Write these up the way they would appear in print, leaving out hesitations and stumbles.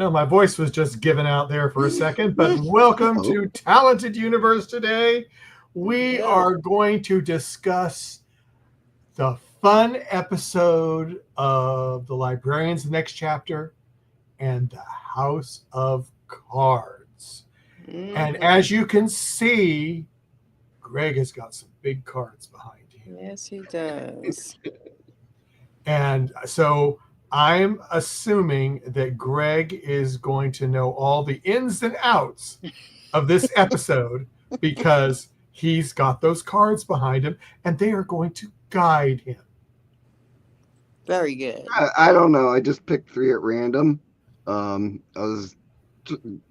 Well, my voice was just given out there for a second, but welcome to Talented Universe today. We are going to discuss the fun episode of The Librarians, the next chapter, and the House of Cards. And as you can see, Greg has got some big cards behind him. Yes, he does. And so I'm assuming that Greg is going to know all the ins and outs of this episode because he's got those cards behind him and they are going to guide him. Very good. I don't know. I just picked 3 at random.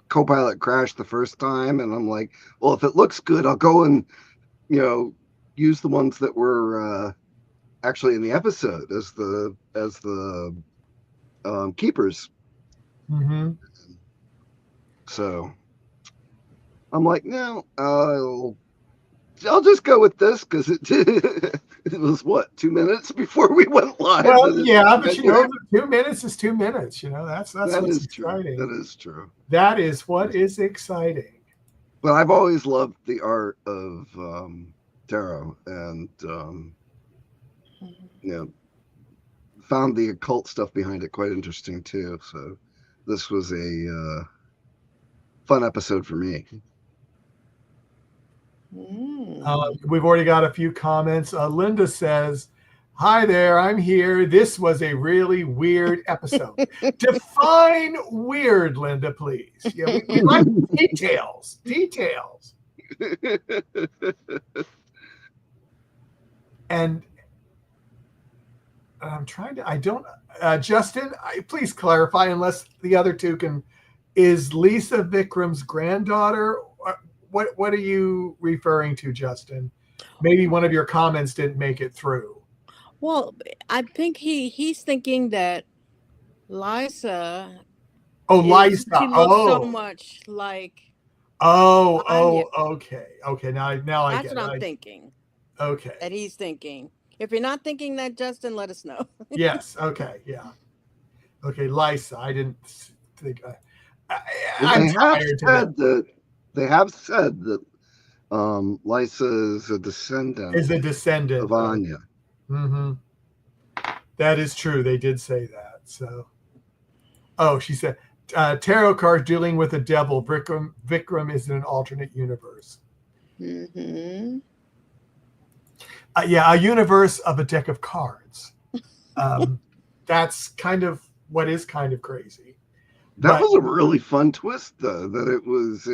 Copilot crashed the first time, and I'm like, well, if it looks good, I'll go and use the ones that were actually in the episode as the keepers. Mm-hmm. So I'm like, no, I'll just go with this because it was what, 2 minutes before we went live. Well, yeah, but 2 minutes is 2 minutes. That's what's exciting. That is true. That is what is exciting. But I've always loved the art of tarot, and found the occult stuff behind it quite interesting too. So this was a fun episode for me. We've already got a few comments. Linda says, "Hi there, I'm here. This was a really weird episode." Define weird, Linda, please. Yeah, we like details. Details. And I'm trying to. I don't. Justin, please clarify. Unless the other two can. Is Lisa Vikram's granddaughter? What are you referring to, Justin? Maybe one of your comments didn't make it through. Well, I think he's thinking that Lisa. Lisa. She looks so much like. Okay. Now I That's get it. what I'm thinking. Okay. That he's thinking. If you're not thinking that, Justin, let us know. Yes. Okay. Yeah. Okay, Lisa. I didn't think. They have said that Lysa is a descendant. Of Anya. Mm-hmm. That is true. They did say that. So, she said tarot cards dealing with the devil. Vikram is in an alternate universe. Mm-hmm. A universe of a deck of cards. That's kind of what is kind of crazy. That was a really fun twist, though. That it was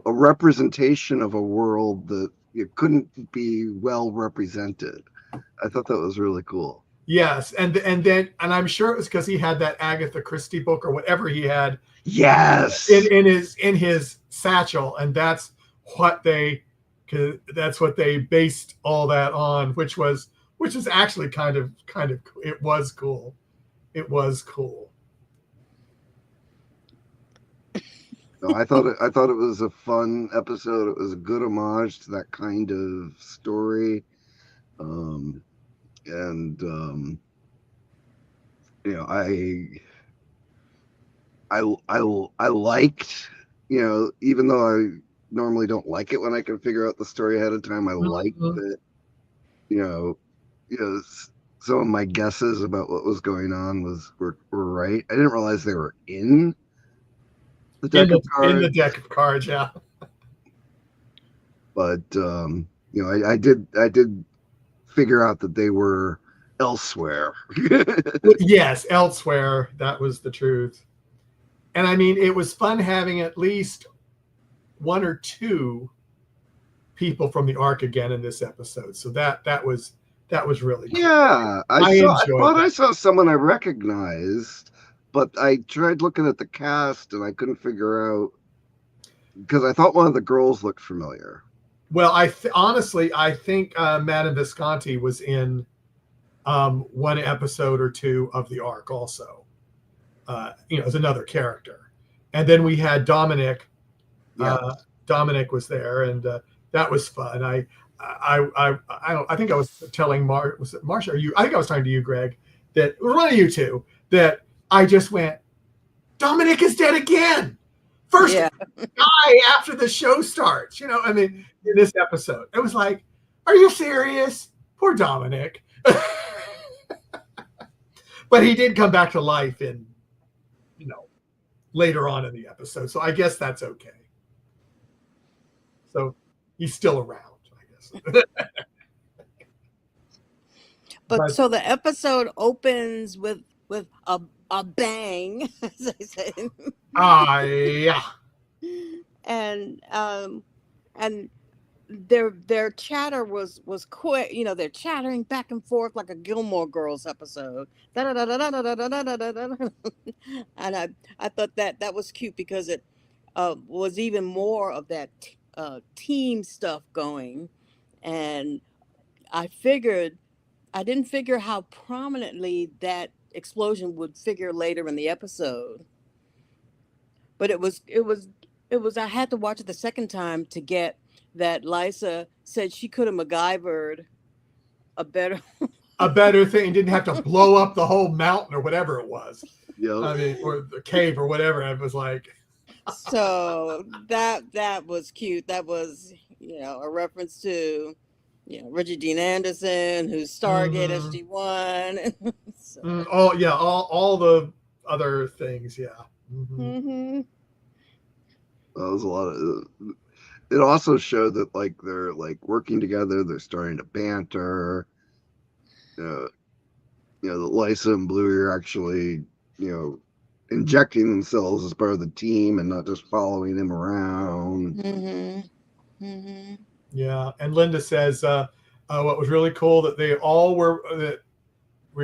a representation of a world that it couldn't be well represented. I thought that was really cool. Yes, and I'm sure it was because he had that Agatha Christie book or whatever he had. Yes, in his satchel, and that's what they based all that on, which is actually kind of it was cool. It was cool. No, I thought it was a fun episode. It was a good homage to that kind of story, I liked, even though I normally don't like it when I can figure out the story ahead of time. I liked that, some of my guesses about what was going on were right. I didn't realize they were in the deck of cards. In the deck of cards, yeah. But I did figure out that they were elsewhere. Yes, elsewhere. That was the truth. And I mean, it was fun having at least one or two people from the Ark again in this episode. So that was really cool. Yeah, I thought I saw someone I recognized, but I tried looking at the cast and I couldn't figure out, because I thought one of the girls looked familiar. Well, honestly, I think Madame Visconti was in one episode or two of the Ark also. As another character. And then we had Dominic. Yeah. Dominic was there, and that was fun. I think I was telling was it Marsha or you? I think I was talking to you, Greg, that one of you two, that I just went, Dominic is dead again. First guy after the show starts, you know, I mean, in this episode. It was like, are you serious? Poor Dominic. But he did come back to life in, you know, later on in the episode. So I guess that's okay. So he's still around, I guess. But so the episode opens with a bang, as I say. Yeah. And their chatter was quick. You know, they're chattering back and forth like a Gilmore Girls episode. And I thought that was cute because it was even more of that team stuff going. And I didn't figure how prominently that explosion would figure later in the episode. But it was I had to watch it the second time to get that Lysa said she could have MacGyvered a better thing. Didn't have to blow up the whole mountain or whatever it was. Yeah. I mean, or the cave or whatever. It was like. So that was cute. That was, you know, a reference to, you know, Richard Dean Anderson, who's Stargate SG-1. So. All the other things, yeah. That was a lot of. It also showed that like they're like working together. They're starting to banter. You know, that Lysa and Bluey are actually, you know, injecting themselves as part of the team and not just following him around. Yeah, and Linda says what was really cool that they all were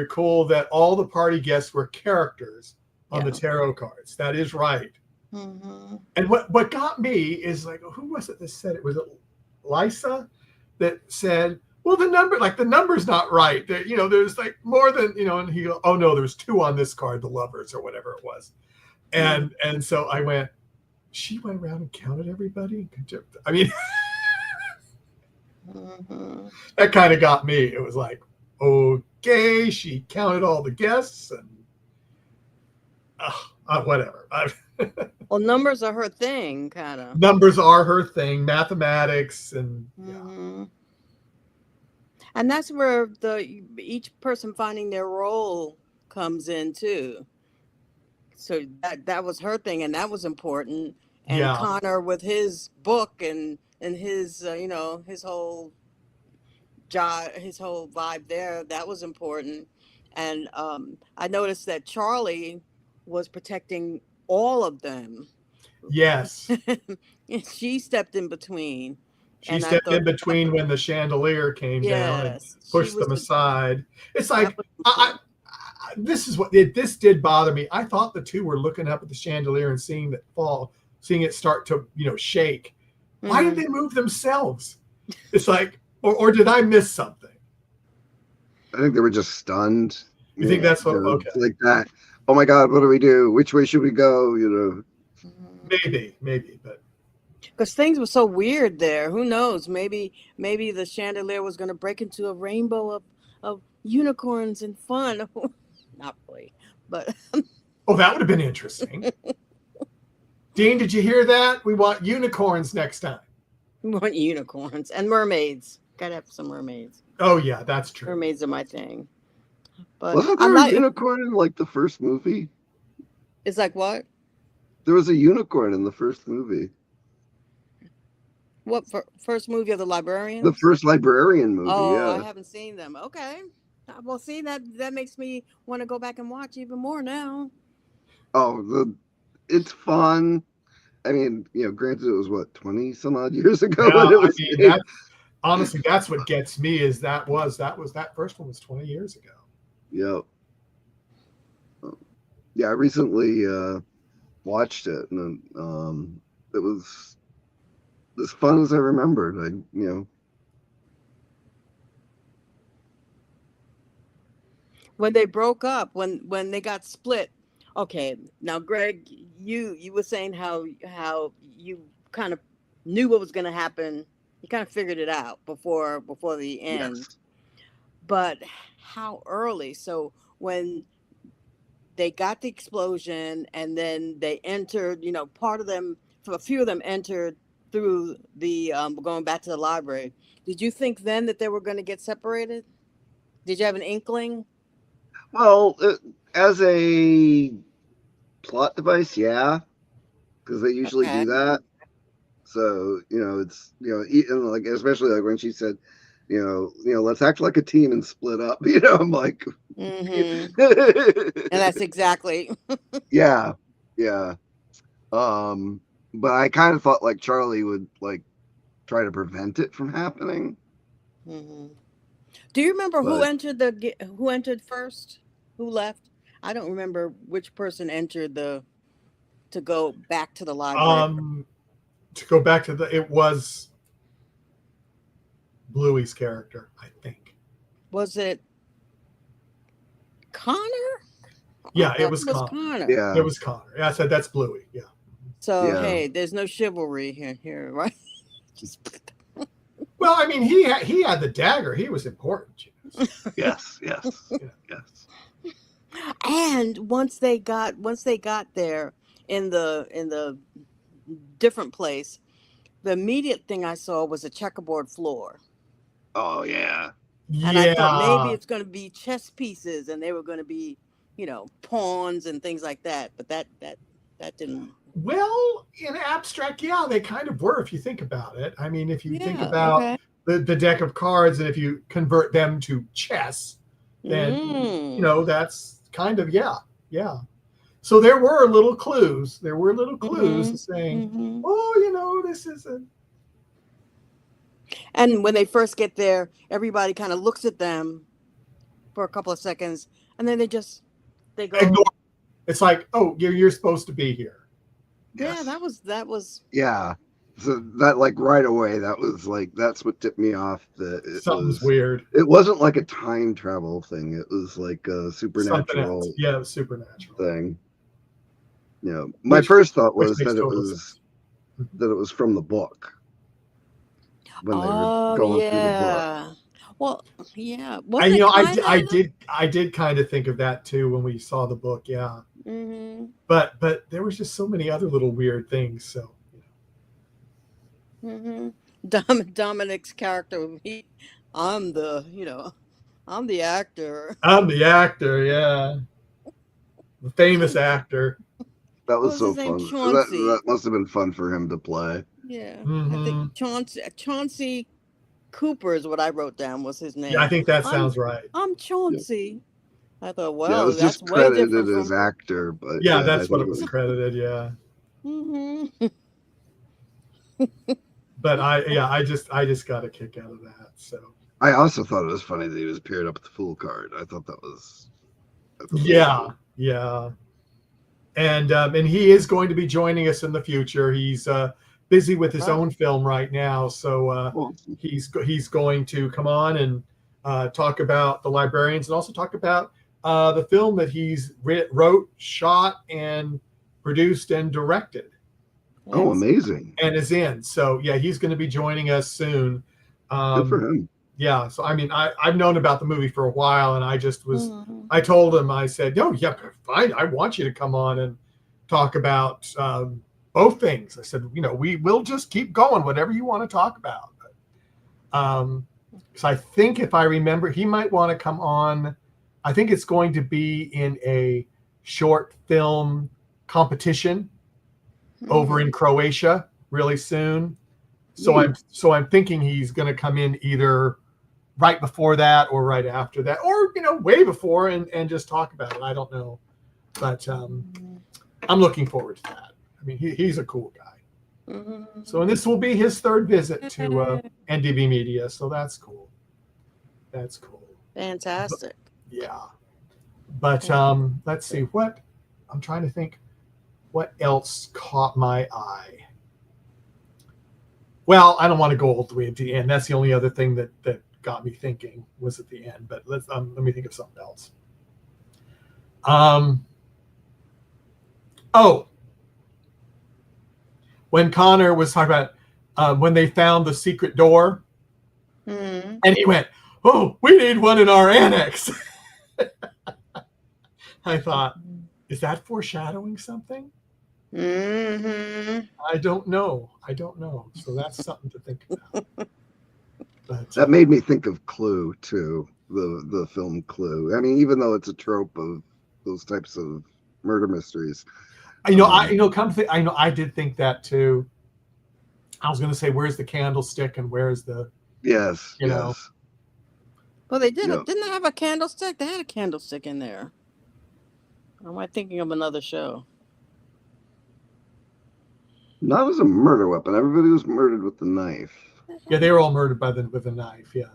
cool that all the party guests were characters on the tarot cards. That is right. And what got me is like, who was it that said it? Was it Lysa that said, well, the number's not right. There, you know, there's like more than, you know, and he goes, oh no, there's 2 on this card, the lovers or whatever it was. And so I went, she went around and counted everybody. I mean, that kind of got me. It was like, okay, she counted all the guests and whatever. Well, numbers are her thing, kind of. Numbers are her thing, mathematics, and and that's where each person finding their role comes in too. So that was her thing, and that was important. And Connor with his book and his you know, his whole job, his whole vibe there, that was important. And I noticed that Charlie was protecting all of them. Yes. She stepped in between. She stepped in between when the chandelier came down and pushed them aside. It's like, this is what this did bother me. I thought the 2 were looking up at the chandelier and seeing it start to, you know, shake. Why did they move themselves? It's like, or did I miss something? I think they were just stunned. You think that's what? You know, okay. Like that. Oh my God, what do we do? Which way should we go? You know. Maybe, but because things were so weird there. Who knows? Maybe the chandelier was going to break into a rainbow of unicorns and fun. Not really, but that would have been interesting. Dean, did you hear that? We want unicorns next time. We want unicorns and mermaids. Gotta have some mermaids. Oh yeah, that's true. Mermaids are my thing. But wasn't there a unicorn in like the first movie? It's like what? There was a unicorn in the first movie. What first movie of the Librarians? The first Librarian movie. Oh, I haven't seen them. Okay. Well, see, that makes me want to go back and watch even more now. Oh, it's fun. I mean, you know, granted, it was what 20 some odd years ago. Yeah, when it was honestly, that's what gets me. Is that first one was 20 years ago. Yep. Yeah, I recently watched it, and it was as fun as I remembered. When they broke up, when they got split. Okay, now Greg, you were saying how you kind of knew what was going to happen. He kind of figured it out before the end. Yes. But how early? So when they got the explosion and then they entered, part of them, a few of them entered through the going back to the library. Did you think then that they were going to get separated? Did you have an inkling? Well, as a plot device, yeah, because they usually Okay. do that. So it's and like especially like when she said, let's act like a team and split up. I'm like, Mm-hmm. And that's exactly. yeah, yeah. Um, but I kind of thought like Charlie would like try to prevent it from happening. Mm-hmm. Do you remember But who entered first? Who left? I don't remember which person entered to go back to the library. To go back to it was Bluey's character, I think. Was it Connor? I Yeah, it thought was it was Connor. Connor. yeah, It was Connor. Yeah, I said that's Bluey. Yeah. So yeah, hey, there's no chivalry here, right? Well, I mean, he had the dagger. He was important. yes, yes, Yeah. yes. And once they got there in the different place, the immediate thing I saw was a checkerboard floor. Oh yeah, And I thought maybe Yeah. it's going to be chess pieces and they were going to be, pawns and things like that. But that didn't. Well, in abstract, yeah, they kind of were if you think about it. I mean, if you think Yeah. about Okay. the deck of cards and if you convert them to chess, then that's kind of yeah. So there were little clues. There were little clues saying, Mm-hmm. oh, this is a. And when they first get there, everybody kind of looks at them for a couple of seconds, and then they go. Ignore. It's like, oh, you're supposed to be here. Yeah, yes. that was. Yeah. So that like right away, that was like that's what tipped me off. That Something's weird. It wasn't like a time travel thing. It was like a supernatural Yeah, it was supernatural thing. My first thought was makes that total sense. it was from the book when they were Oh going through the book. yeah. Well, yeah. Wasn't it kind of? I did kind of think of that too when we saw the book. Yeah. Mm-hmm. But there was just so many other little weird things. So. Mm-hmm. Dominic's character. I'm I'm the actor. I'm the actor. Yeah. The famous actor. That What was was so his name? fun. Chauncey. That must have been fun for him to play. Yeah, I think Mm-hmm. Chauncey Cooper is what I wrote down was his Yeah, I name. think that I'm sounds right. I'm Chauncey. I thought, Yeah, it well, was that's just way credited different as from. actor, but Yeah, yeah, I that's think what it it was was. credited. Yeah. Mm-hmm. But I just got a kick out of that. So. I also thought it was funny that he was paired up with the Fool card. I thought that was. Yeah, yeah. And he is going to be joining us in the future. He's busy with his own film right now, so he's going to come on and talk about the Librarians and also talk about the film that he's wrote, shot, and produced and directed. Oh, amazing! And is in. So yeah, he's going to be joining us soon. Good for him. Yeah. So I mean, I've known about the movie for a while, and I just was. Mm-hmm. I told him, I said, "No, yeah, fine. I want you to come on and talk about both things." I said, we will just keep going, whatever you want to talk about. So I think if I remember, he might want to come on. I think it's going to be in a short film competition over in Croatia really soon. So I'm thinking he's going to come in either right before that or right after that, or way before and just talk about it. I don't know, but I'm looking forward to that. I mean, he's a cool guy. Mm-hmm. So, and this will be his third visit to NDB Media, so that's cool. That's cool. Fantastic. Yeah, but let's see what I'm trying to think. What else caught my eye? Well, I don't want to go all the way to the end. That's the only other thing that got me thinking was at the end. But let me think of something else. When Connor was talking about when they found the secret door, Mm. and he went, "Oh, we need one in our annex." I thought, is that foreshadowing something? Mm-hmm. I don't know. So that's something to think about. But That made me think of Clue too, the film Clue. I mean, even though it's a trope of those types of murder mysteries. I did think that too. I was going to say, where's the candlestick and where's the, Yes, you know? yes. Well, they did. Yep. Didn't they have a candlestick? They had a candlestick in there. Or am I thinking of another show? Not as a murder weapon. Everybody was murdered with the knife. Yeah, they were all murdered with a knife. Yeah.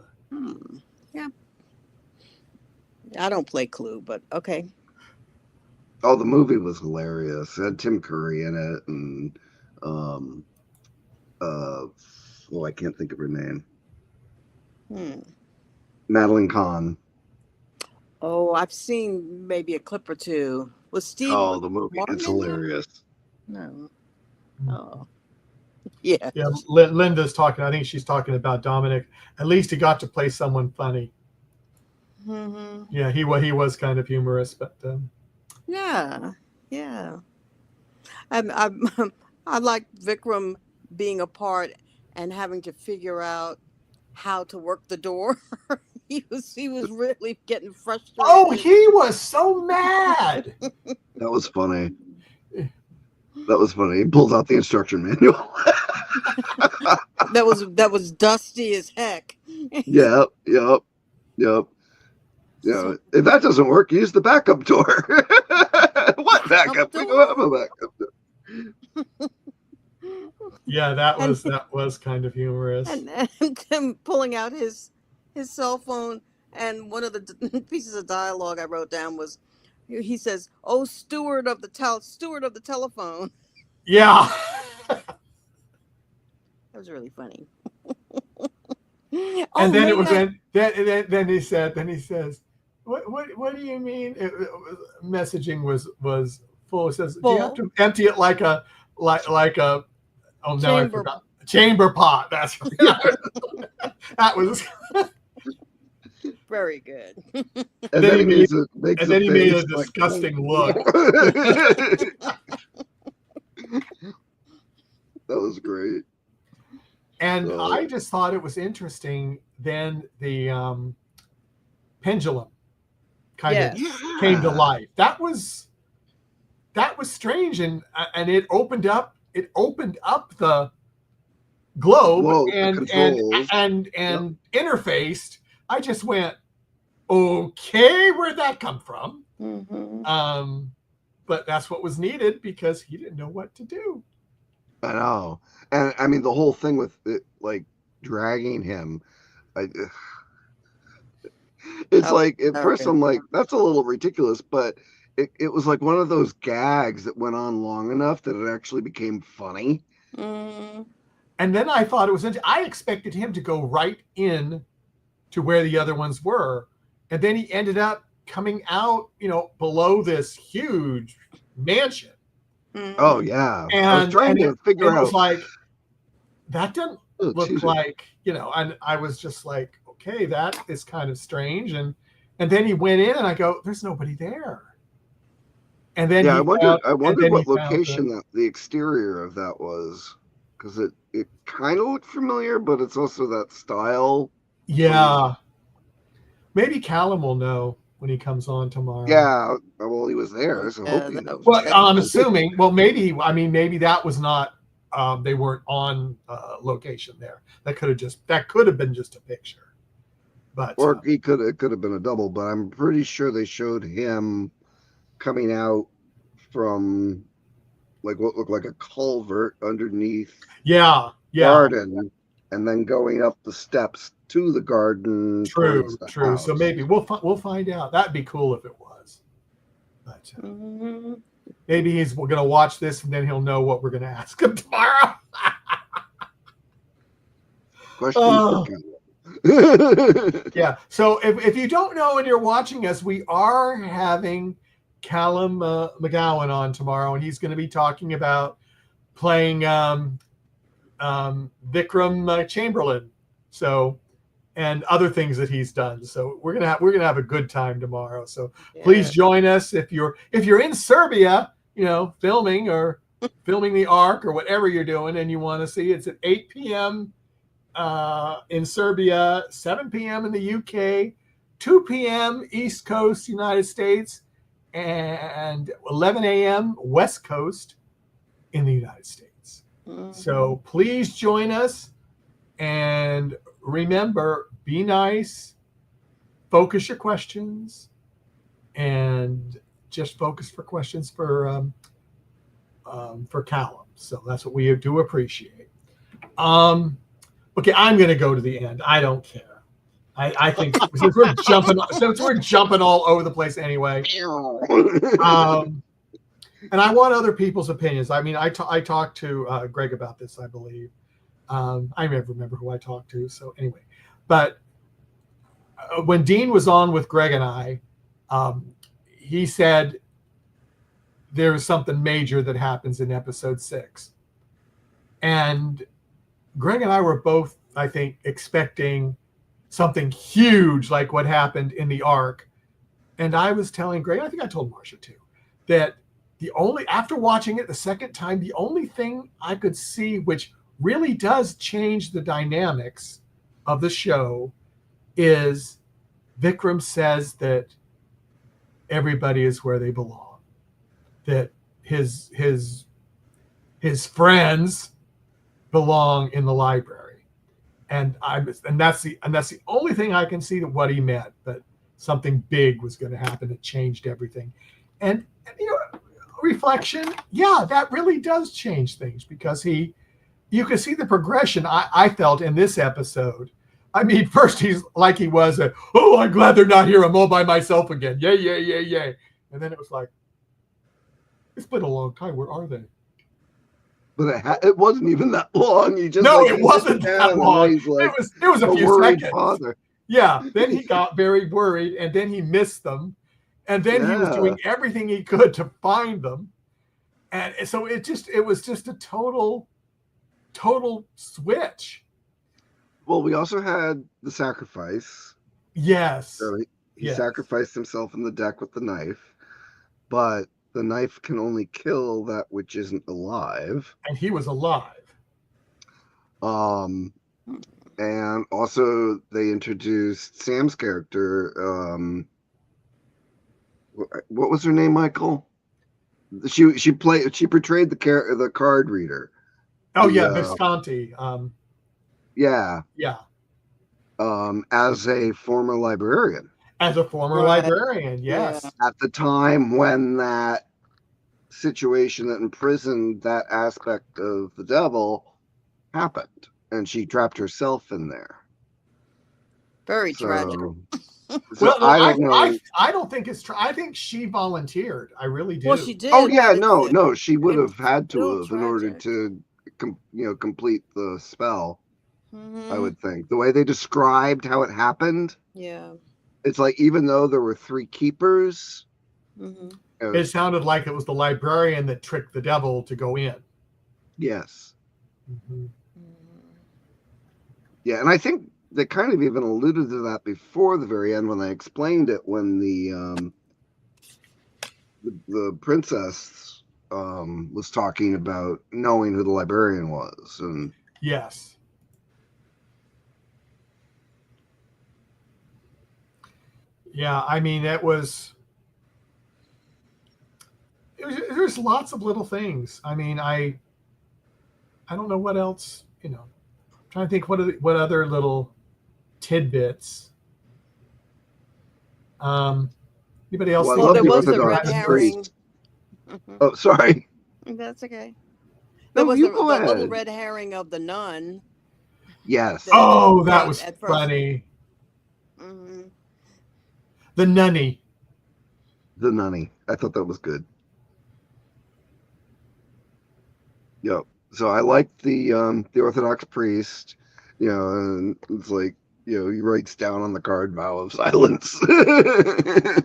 Yeah. I don't play Clue, but okay. Oh, the movie was hilarious. It had Tim Curry in it, and I can't think of her name. Madeline Kahn. Oh, I've seen maybe a clip or two. Was Steve? Oh, the movie. Martin It's in there? hilarious. No. Oh. Yeah. Yeah, Linda's talking. I think she's talking about Dominic. At least he got to play someone funny. Mm-hmm. Yeah, he was kind of humorous, but Yeah. I like Vikram being a part and having to figure out how to work the door. he was really getting frustrated. Oh, he was so mad. That was funny. He pulled out the instruction manual. that was dusty as heck. Yep. Yeah, if that doesn't work, use the backup door. What backup? We don't have a backup door. Yeah, that was kind of humorous. And Tim pulling out his cell phone, and one of the pieces of dialogue I wrote down was, he says, "Oh, steward of the telephone." Yeah. That was really funny. And then it was then he says, what do you mean? Messaging was full. It says, full. Do you have to empty it like a oh no, I forgot. Chamber pot. That's that was very good. And then he made a disgusting look. That was great. And I just thought it was interesting. Then the pendulum kind of came to life. That was strange, and it opened up the globe and interfaced. I just went, okay, where'd that come from? Mm-hmm. But that's what was needed because he didn't know what to do. I know. And I mean, the whole thing with it, like dragging him, it's like, at first I'm like, that's a little ridiculous, but it was like one of those gags that went on long enough that it actually became funny. Mm. And then I thought it was interesting. I expected him to go right in to where the other ones were. And then he ended up coming out, below this huge mansion. Mm. Oh, yeah. And I was trying to figure out. It was like, that doesn't look like, and I was just like, okay, that is kind of strange. And then he went in and I go, there's nobody there. And then I wondered what location the exterior of that was, because it kind of looked familiar, but it's also that style. Yeah. Maybe Callum will know when he comes on tomorrow. Yeah, well, he was there, so hope he knows. Well, I'm assuming. Well, maybe that was not. They weren't on location there. That could have been just a picture. But or it could have been a double. But I'm pretty sure they showed him coming out from like what looked like a culvert underneath. Garden, and then going up the steps to the garden. True. House. So maybe we'll find out. That'd be cool if it was. But maybe he's going to watch this and then he'll know what we're going to ask him tomorrow. Yeah. So if you don't know and you're watching us, we are having Callum McGowan on tomorrow, and he's going to be talking about playing Vikram Chamberlain. So, and other things that he's done. So we're gonna have a good time tomorrow. So please join us if you're in Serbia, filming the Ark or whatever you're doing, and you want to see. It's at 8 p.m. In Serbia, 7 p.m. in the UK, 2 p.m. East Coast United States, and 11 a.m. West Coast in the United States. Mm-hmm. So please join us, and remember, be nice, focus your questions, and just focus for questions for Callum. So that's what we do appreciate. Okay, I'm going to go to the end. I don't care. I think since we're jumping all over the place anyway. And I want other people's opinions. I mean, I talked to Greg about this, I believe. I never remember who I talked to. So anyway, but when Dean was on with Greg and I, he said there's something major that happens in episode 6. And Greg and I were both, I think, expecting something huge like what happened in the Ark. And I was telling Greg, I think I told Marcia too, that after watching it the second time, the only thing I could see which really does change the dynamics of the show is Vikram says that everybody is where they belong, that his friends belong in the library, and that's the only thing I can see that what he meant, but something big was going to happen that changed everything. And reflection, yeah, that really does change things, because you can see the progression I felt in this episode. I mean, first he's like he was I'm glad they're not here. I'm all by myself again. Yay, yay, yay, yay. And then it was like, it's been a long time. Where are they? But it wasn't even that long. It wasn't that long. Like, it was a few seconds. Father. Yeah. Then he got very worried, and then he missed them, and then he was doing everything he could to find them, and so it was just a total switch. Well, we also had the sacrifice. Yes. So he sacrificed himself in the deck with the knife, but the knife can only kill that which isn't alive. And he was alive. And also they introduced Sam's character. What was her name, Michael? She portrayed the card reader. Oh, Visconti. Yeah. As a former librarian. Yes. At the time when that situation that imprisoned that aspect of the devil happened, and she trapped herself in there. Very tragic. Well, I don't know. I don't think it's I think she volunteered. I really do. Well, she did. Oh yeah, no, she would have had to have in order to complete the spell. Mm-hmm. I would think the way they described how it happened. Yeah. It's like, even though there were 3 keepers, it sounded like it was the librarian that tricked the devil to go in. Yes. Mm-hmm. Yeah, and I think they kind of even alluded to that before the very end when they explained it, when the princess was talking about knowing who the librarian was. And yes. Yeah, I mean, there's lots of little things. I mean, I don't know what else, I'm trying to think what other little tidbits. Anybody else? Well, there was the red herring. Oh, sorry. That's okay. There was the little red herring of the nun. Yes. That was funny. Mm-hmm. The nunny. I thought that was good. Yep. So I liked the Orthodox priest, and it's like, he writes down on the card vow of silence. I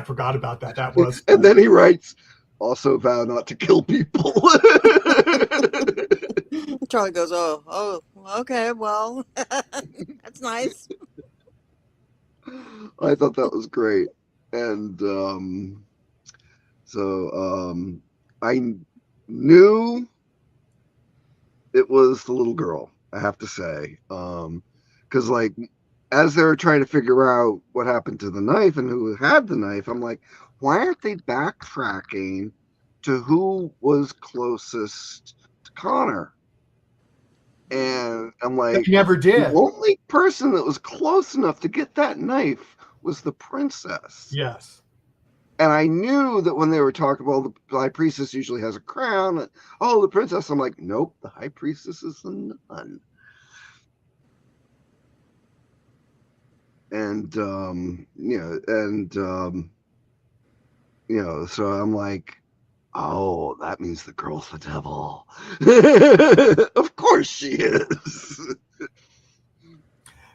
forgot about that. That was. And then he writes, also vow not to kill people. Charlie goes, oh, okay, well, that's nice. I thought that was great. And I knew it was the little girl, I have to say. Because like as they were trying to figure out what happened to the knife and who had the knife, I'm like, why aren't they backtracking to who was closest to Connor? And I'm They like, never the did. only person that was close enough to get that knife was the princess. Yes. And I knew that when they were talking about the high priestess usually has a crown. Oh, the princess. I'm like, nope, the high priestess is the nun. And so I'm like, oh, that means the girl's the devil. Of course she is.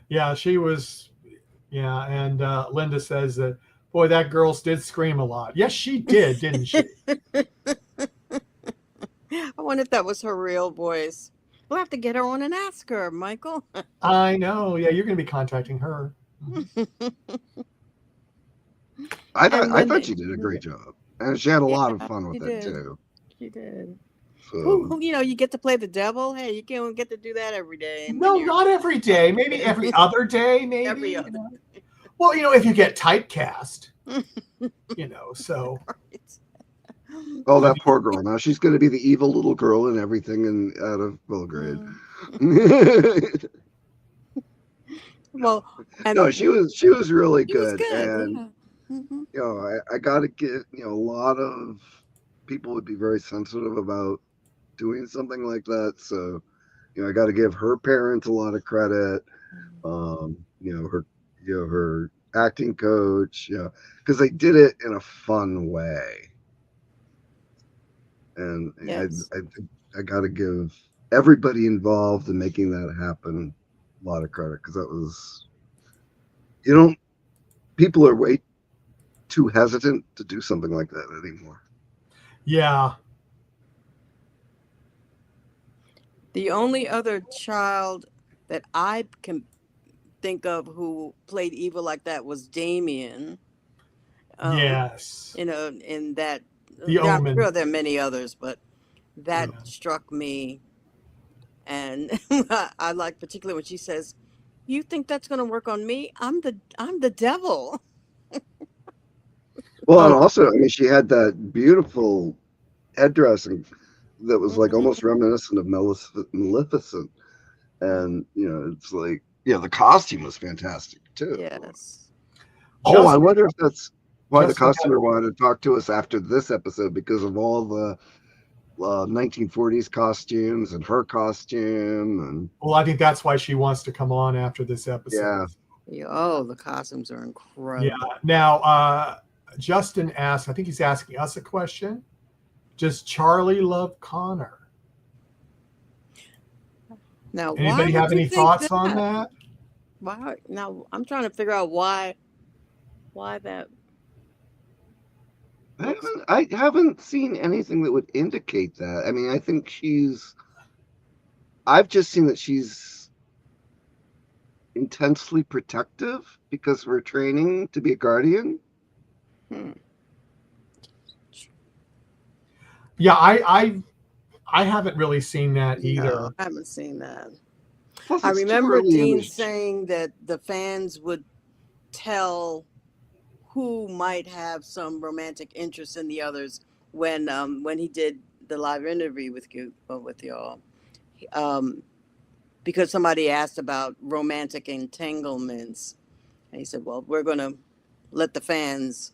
Yeah, she was. Yeah, and Linda says that, boy, that girl did scream a lot. Yes, she did, didn't she? I wonder if that was her real voice. We'll have to get her on and ask her, Michael. I know. Yeah, you're going to be contacting her. And I when thought she did a great job, and she had a yeah, lot of fun she with it did. too. She did. So You get to play the devil. Hey, you can't get to do that every day. No, not every day. Maybe every other day, maybe. Every other day. Well, if you get typecast, so. oh, that poor girl. Now she's going to be the evil little girl and everything, and out of Belgrade. Well, and No, she was really she was good, good. and Yeah. Mhm. I got to get a lot of people would be very sensitive about doing something like that. So I got to give her parents a lot of credit. Her acting coach, because they did it in a fun way, and Yes. I got to give everybody involved in making that happen a lot of credit because that was people are way too hesitant to do something like that anymore. Yeah. The only other child that I can think of who played evil like that was Damien. Yes. In that, The I'm Omen. sure there are many others, but that Yeah. struck me. And I like particularly when she says, "You think that's going to work on me? I'm the devil." Well, and Oh, also, I mean, she had that beautiful headdress that was like almost Mhm. reminiscent of Maleficent. And, it's like, the costume was fantastic too. Yes. Oh, I Justin. wonder if that's why the Justin had. costumer wanted to talk to us after this episode because of all the 1940s costumes and her costume. And Well, I think that's why she wants to come on after this episode. yeah. Yeah, oh, the costumes are Yeah. incredible. Now, Justin asked, I think he's asking us a question. Does Charlie love Connor? Now, why Anybody would have you any think thoughts on that? that? Why? Now, I'm trying to figure out why that. I haven't seen anything that would indicate that. I mean, I think I've just seen that she's intensely protective because we're training to be a guardian. Hmm. Yeah, I haven't really seen that No, either. I haven't seen that. Plus, I it's too remember early in Dean this. saying that the fans would tell who might have some romantic interest in the others when he did the live interview with y'all. Um, because somebody asked about romantic entanglements, and he said, "Well, we're going to let the fans."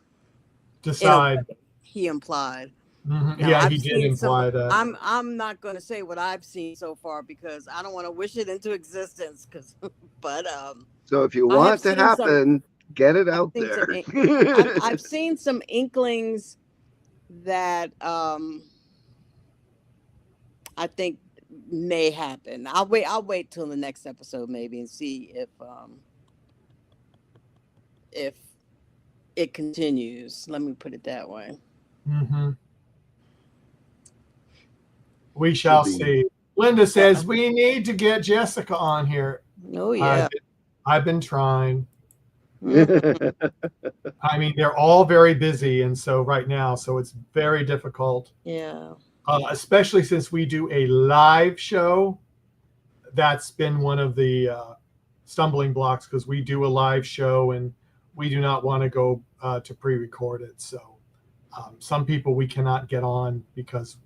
In a Decide. way, he implied. Now Yeah, he I've did seen some. imply that. I'm not going to say what I've seen so far because I don't want to wish it into existence. But So if you I want have it to seen some. happen, get it I've out seen some. there. I've seen some inklings that I think may happen. I'll wait till the next episode maybe and see if it continues. Let me put it that way. hmm We Should shall be see. Linda says we need to get Jessica on here. Oh yeah. I've been trying. Mhm. I mean, they're all very busy, and so right now, so it's very difficult. Yeah. Especially since we do a live show. That's been one of the stumbling blocks because we do a live show and we do not want to go to pre-recorded. So some people we cannot get on because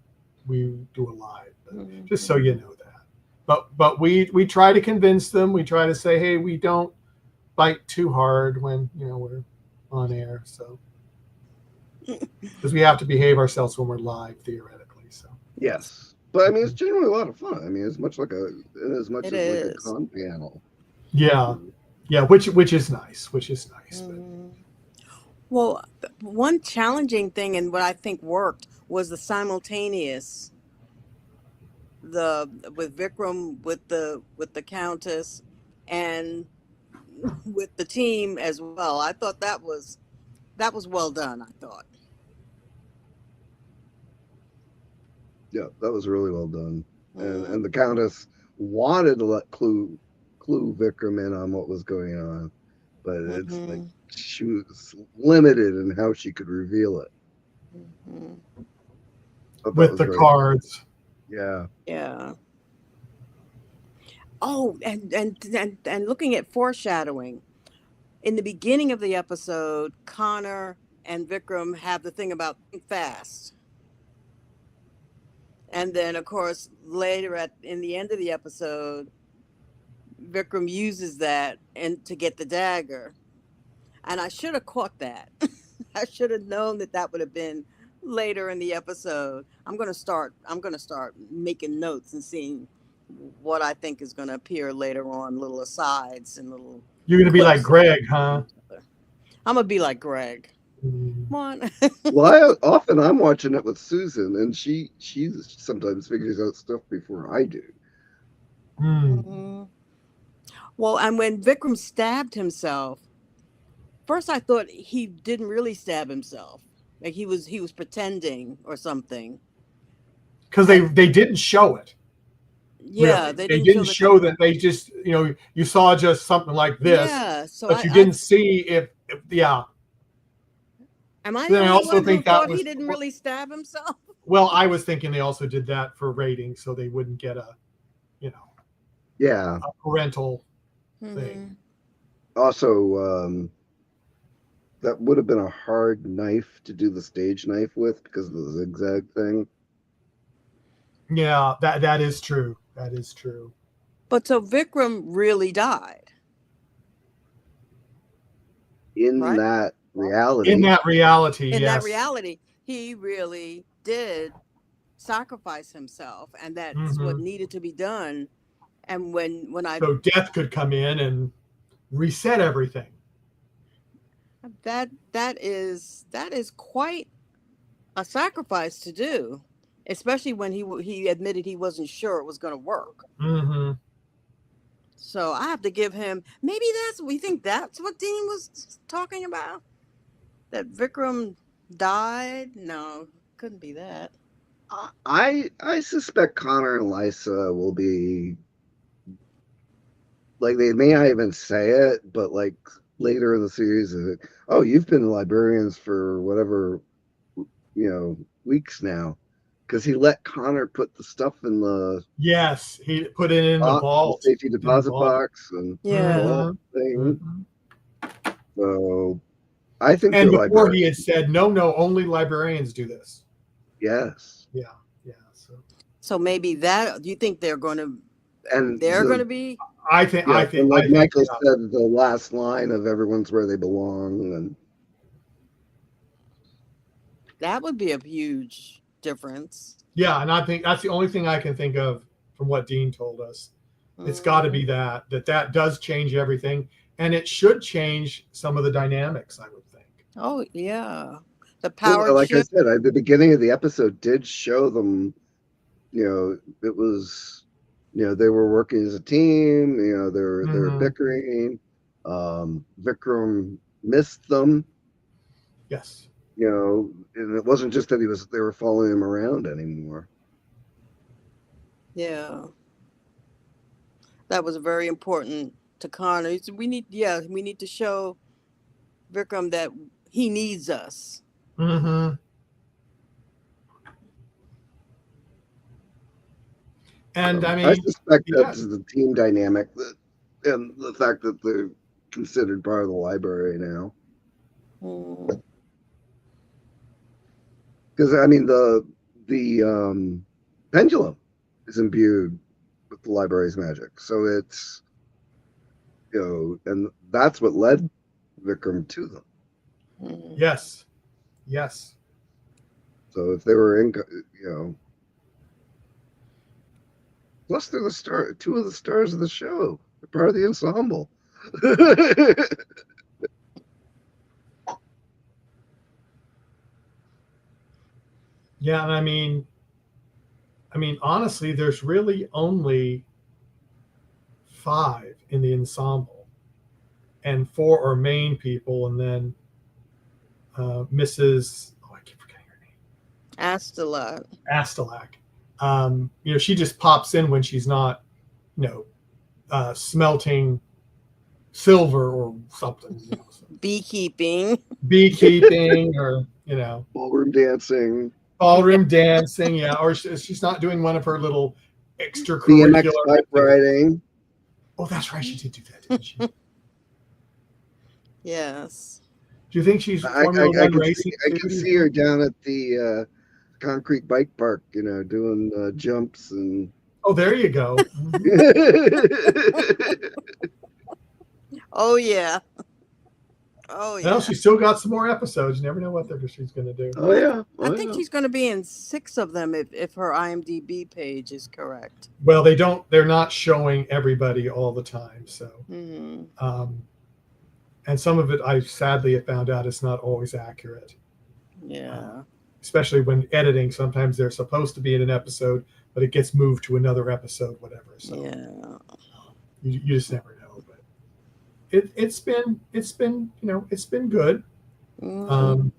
we do a live. But just so you know that. But we try to convince them. We try to say, hey, we don't bite too hard when we're on air. So because we have to behave ourselves when we're live theoretically. So yes, but I mean it's generally a lot of fun. I mean, as much like It as like a is. con panel. yeah, which is nice. Mhm. Well, one challenging thing and what I think worked was the simultaneous with Vikram with the Countess and with the team as well. I thought that was well done, I thought. Yeah, that was really well done. Mm-hmm. And the Countess wanted to let clue Vikram in on what was going on, but it's like Mm-hmm. she was limited in how she could reveal it. Mm-hmm. But that with was the very cards. yeah. Yeah. Oh, and looking at foreshadowing. In the beginning of the episode, Connor and Vikram have the thing about think fast. And then of course later in the end of the episode, Vikram uses that and to get the dagger. And I should have caught that. I should have known that that would have been later in the episode. I'm going to start making notes and seeing what I think is going to appear later on, little asides and little You're gonna be like clips. Greg, huh? I'm going to be like Greg. Mm. Come on. Well, often I'm watching it with Susan, and she sometimes figures out stuff before I do. Mm. Mhm. Well, and when Vikram stabbed himself, first I thought he didn't really stab himself. Like he was pretending or something. Because And they didn't show it yeah, really. they They didn't show didn't the show that. They just you saw just something like this, yeah. So but you I didn't see if yeah. am I the Then I only also one who think that thought he was didn't really stab himself? well. I was thinking they also did that for ratings, so they wouldn't get a Yeah. a parental thing. Hmm. Also, that would have been a hard knife to do the stage knife with because of the zigzag thing. Yeah, that is true. That is true. But so Vikram really died, In right? that In reality, that reality, In that yes. reality, he really did sacrifice himself, and that's what Hmm. needed to be done. And when I So death could come in and reset everything. that is quite a sacrifice to do, especially when he admitted he wasn't sure it was going to work. Hmm. So I have to give him. Maybe that's we think that's what Dean was talking about. That Vikram died. No, couldn't be that. I suspect Connor and Lysa will be like they may not even say it, but like later in the series, oh, you've been librarians for whatever weeks now, because he let Connor put the stuff in the Yes, he put it in the box, the vault. safety In the deposit vault. box, and the Yeah. whole Hmm. thing. Hmm. So I think And they're before he librarians. had said, no, only librarians do this. Yes, Yeah, yeah. So So maybe that. Do you think and they're going to be? and like I think, Michael yeah. said, the last line of "everyone's where they belong," and That would be a huge difference. Yeah, and I think that's the only thing I can think of from what Dean told us. It's got to Mhm. be that does change everything, and it should change some of the dynamics, I would think. Oh yeah, the well, powered like I ship. said, the beginning of the episode did show them. It was, they were working as a team. They were Hmm. bickering. Vikram missed them. Yes. And it wasn't just that they were following him around anymore. Yeah. That was very important to Connor. He said, we need to show Vikram that he needs us. Mm-hmm. And I I mean, suspect yeah, that's the team dynamic that, and the fact that they're considered part of the library now. Mm. Because I mean, the pendulum is imbued with the library's magic, so it's and that's what led Vikram to them. Mm. yes, yes. So if they were in, plus they're the star, two of the stars of the show. They're part of the ensemble. Yeah, and I mean, honestly, there's really only 5 in the ensemble, and 4 are main people, and then Mrs. Oh, I keep forgetting her name. Asked a lot. Astelak. She just pops in when she's not, smelting silver or something. Beekeeping. Beekeeping or Ballroom dancing, Yeah. ballroom dancing, yeah, or she's not doing one of her little BMX extracurricular bike activities. riding. Oh, that's right, she did do that, didn't she? Do Yes. you think she's I, Formula I One can see racing I too? can see her down at the concrete bike park, doing jumps and. Oh, there you go. Mm-hmm. Oh yeah. Oh Well, yeah. she's still got some more episodes. You never know what she's going to do. Oh yeah, I think she's going to be in 6 of them if her IMDb page is correct. Well, they're not showing everybody all the time. So, Mm-hmm. and some of it I sadly have found out is not always accurate. Yeah. Especially when editing, sometimes they're supposed to be in an episode, but it gets moved to another episode, whatever. So Yeah. you just never know. But it's been it's been good. Mm-hmm.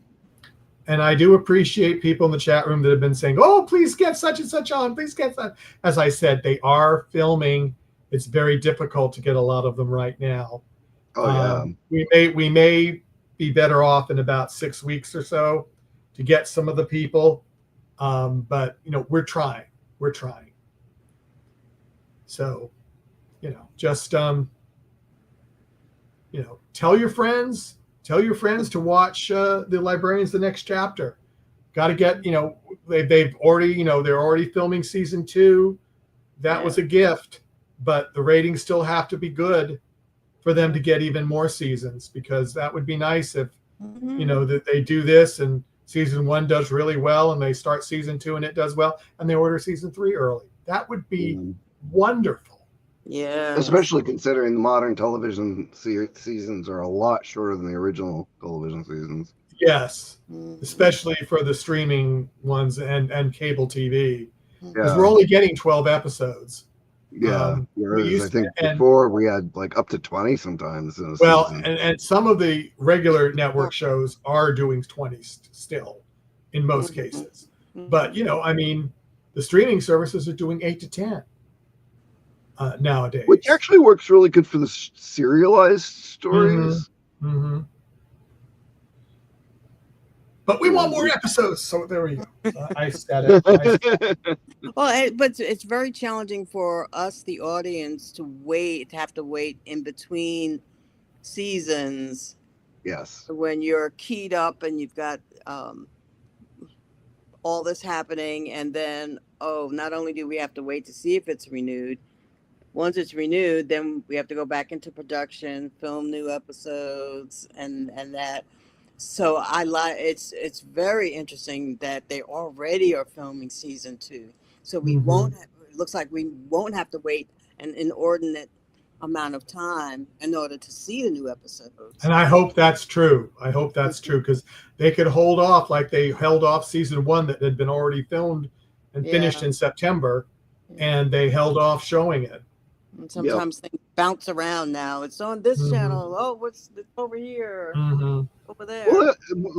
And I do appreciate people in the chat room that have been saying, "Oh, please get such and such on. Please get that." As I said, they are filming. It's very difficult to get a lot of them right now. Oh yeah. We may be better off in about 6 weeks or so to get some of the people, but we're trying. We're trying. So, just tell your friends. Tell your friends to watch the Librarians: The Next Chapter. Got to get they've already they're already filming season 2. That was a gift, but the ratings still have to be good for them to get even more seasons, because that would be nice if that they do this and season 1 does really well and they start season 2 and it does well and they order season 3 early. That would be wonderful. Yeah. Especially considering the modern television seasons are a lot shorter than the original television seasons. Yes, Mm-hmm. especially for the streaming ones and cable TV, because Yeah. we're only getting 12 episodes. Yeah. Whereas I think and before we had like up to 20 sometimes in a well, season. and some of the regular network shows are doing 20 still in most cases. But I mean, the streaming services are doing 8 to 10 nowadays, which actually works really good for the serialized stories. Mm-hmm. But we want more episodes, so there we go. I said it. Well, but it's very challenging for us, the audience, to have to wait in between seasons. Yes. When you're keyed up and you've got all this happening, and then not only do we have to wait to see if it's renewed. Once it's renewed, then we have to go back into production, film new episodes, and that. So it's very interesting that they already are filming season 2. So we won't. It looks like we won't have to wait an inordinate amount of time in order to see the new episodes. And I hope that's true. I hope that's true, because they could hold off like they held off season 1 that had been already filmed and finished in September, and they held off showing it. And sometimes things bounce around now. It's on this channel. Oh, what's over here? Over there. Well,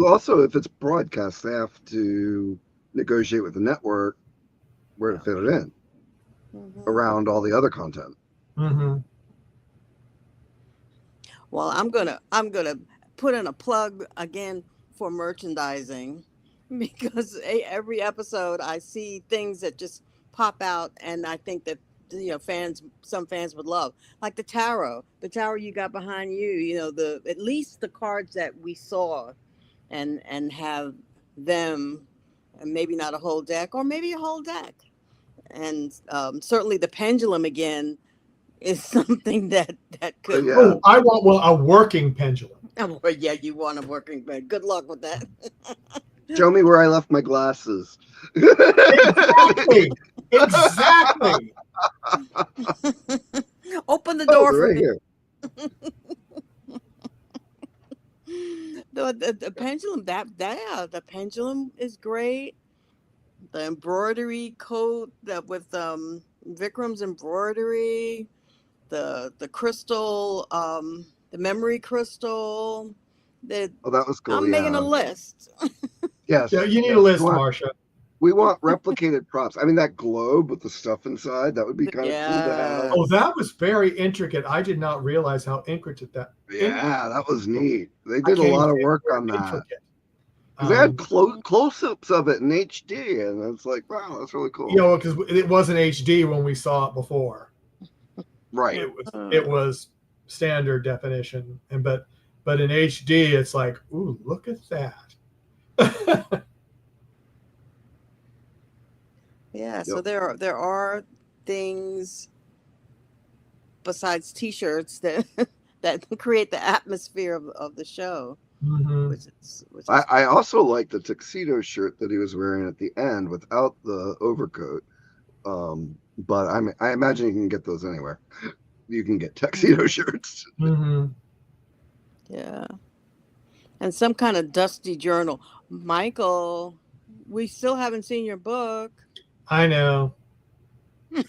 also, if it's broadcast, they have to negotiate with the network where to fit it in. around all the other content. Mm-hmm. Well, I'm gonna put in a plug again for merchandising because every episode I see things that just pop out, and I think that some fans would love, like the tarot you got behind you. The at least the cards that we saw, and have them, and maybe not a whole deck, or maybe a whole deck, and certainly the pendulum again is something that could. Yeah. Oh, I want a working pendulum. Oh, well, yeah, you want a working bed. Good luck with that. Show me where I left my glasses. Exactly. Exactly. Open the Oh, door they're for right me. here. The pendulum, the pendulum is great. The embroidery coat with Vikram's embroidery, the crystal, the memory crystal. Oh, that was cool. I'm making a Yeah. list. Yes. Yeah, you need Yes. a list, Marcia. We want replicated props. I mean, that globe with the stuff inside, that would be kind of cool to have. Oh, Yes. that was very intricate. I did not realize how intricate that. Yeah, that was neat. They I did a can't even lot of say the work word on that. intricate. Because they had close-ups of it in HD, and it's like, wow, that's really cool. Because it wasn't HD when we saw it before. Right. It was standard definition, but in HD, it's like, ooh, look at that. Yeah, so there are things besides T-shirts that that create the atmosphere of the show, Mm-hmm. which is I also like the tuxedo shirt that he was wearing at the end without the overcoat. But I imagine you can get those anywhere. You can get tuxedo shirts. Mm-hmm. yeah, and some kind of dusty journal. Michael, we still haven't seen your book. I know. I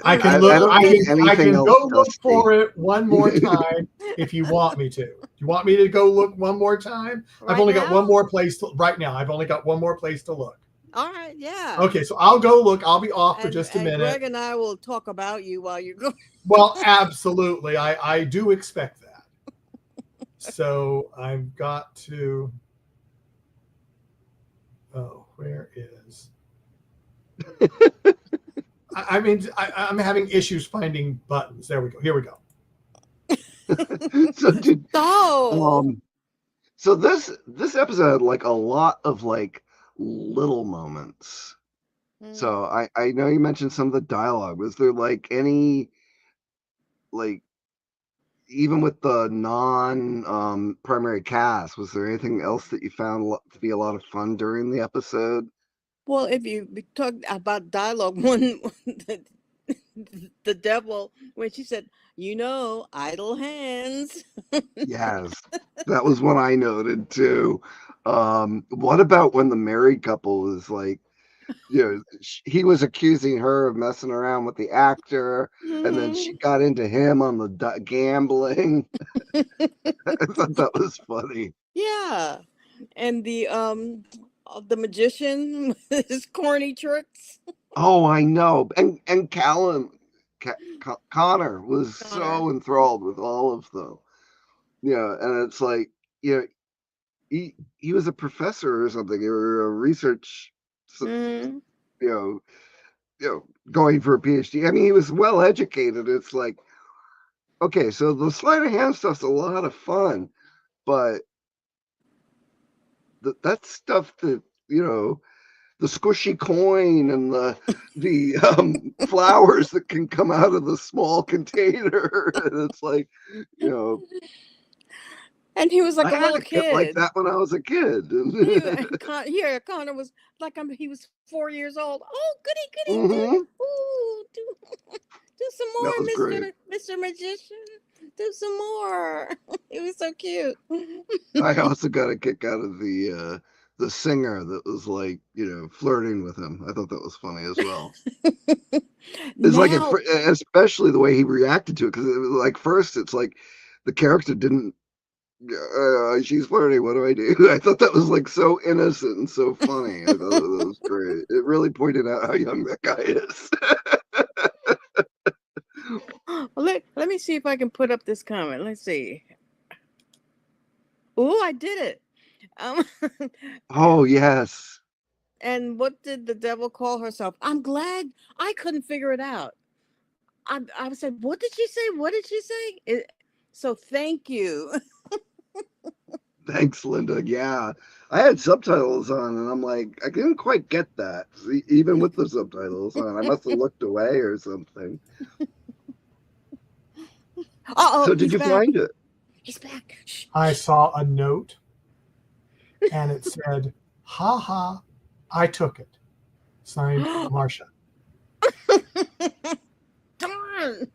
I can look. don't I think can anything go else look dusty. for it one more time if you want me to. Do you want me to go look one more time? I've only got one more place right now. I've only got one more place to look. All right, yeah. Okay, so I'll go look. I'll be off for just a minute. Greg and I will talk about you while you're going. Well, absolutely. I do expect that. So I've got to. Oh, where is? I'm having issues finding buttons. There we go. Here we go. So this episode had like a lot of like little moments. So I know you mentioned some of the dialogue. Was there like any, like, even with the non primary cast, was there anything else that you found to be a lot of fun during the episode? Well, if you talk about dialogue, one the devil, when she said, idle hands. Yes, that was one I noted too. What about when the married couple was like, he was accusing her of messing around with the actor, and then she got into him on the gambling. I thought that was funny. Yeah, and the magician with his corny tricks. Oh, I know. And Connor was so enthralled with all of them. Yeah, and it's like, he was a professor or something, or a research, going for a PhD. I mean, he was well educated. It's like, okay, so the sleight of hand stuff's a lot of fun, but that stuff that, the squishy coin and the flowers that can come out of the small container, and it's like, and he was like a little kid like that when I was a kid. Connor was like, he was 4 years old. Oh, goody, do some more, Mr. Magician. Do some more. It was so cute. I also got a kick out of the singer that was like, flirting with him. I thought that was funny as well. It's like, especially the way he reacted to it, because it was like, first it's like the character didn't. She's flirting. What do I do? I thought that was like so innocent and so funny. I thought that was great. It really pointed out how young that guy is. me see if I can put up this comment. Let's see. Oh, I did it. Um, Oh, yes. and what did the devil call herself? I'm glad I couldn't figure it out. I said, what did she say? What did she say? So thank you. Thanks, Linda. Yeah. I had subtitles on and I'm like, I didn't quite get that. Even with the subtitles on, I must have looked away or something. Oh, So did he's you back. find it? He's back. Shh, I shh. saw a note and it said, "Ha ha, I took it." Signed, Marcia. Darn.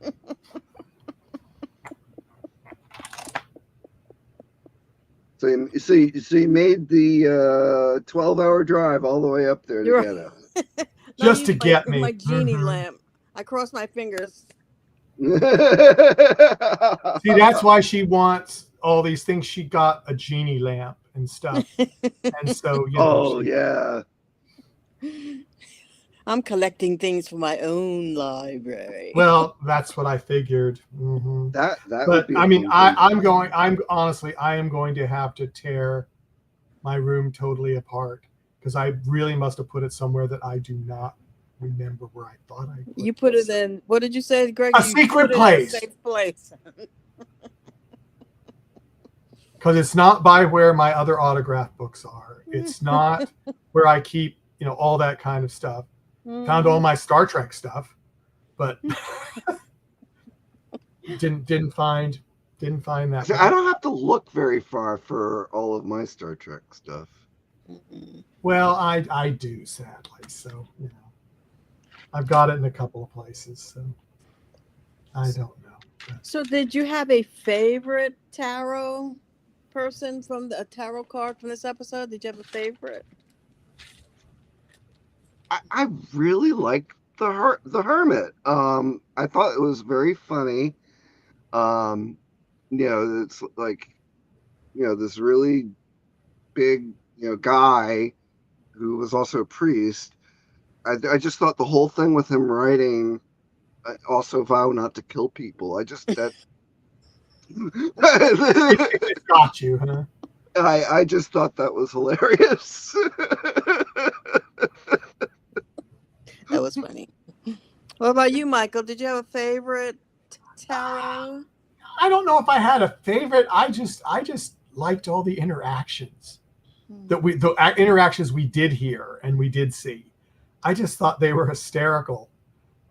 So you made the 12-hour drive all the way up there to You're get right. it. No, I Just to used get my me. genie lamp. I crossed my fingers. See, that's why she wants all these things. She got a genie lamp and stuff. And so, Oh, yeah. I'm collecting things for my own library. Well, that's what I figured. Mm-hmm. That would But be a I mean, fun thing. I am going to have to tear my room totally apart because I really must have put it somewhere that I do not remember where I thought I put You put it in, what did you say, Greg? a You secret put it place. in a safe place. Because it's not by where my other autograph books are. It's not where I keep, all that kind of stuff. Found all my Star Trek stuff, but didn't find that. See, I don't have to look very far for all of my Star Trek stuff. Well, I do, sadly. So, I've got it in a couple of places. So I don't know. So did you have a favorite tarot person from a tarot card from this episode? Did you have a favorite? I really like the Hermit. I thought it was very funny. It's like, this really big, guy who was also a priest. I just thought the whole thing with him writing, also vow not to kill people. I just that It got you, huh? I just thought that was hilarious. That was funny. What about you, Michael? Did you have a favorite tarot? I don't know if I had a favorite. I just liked all the interactions the interactions we did hear and we did see. I just thought they were hysterical.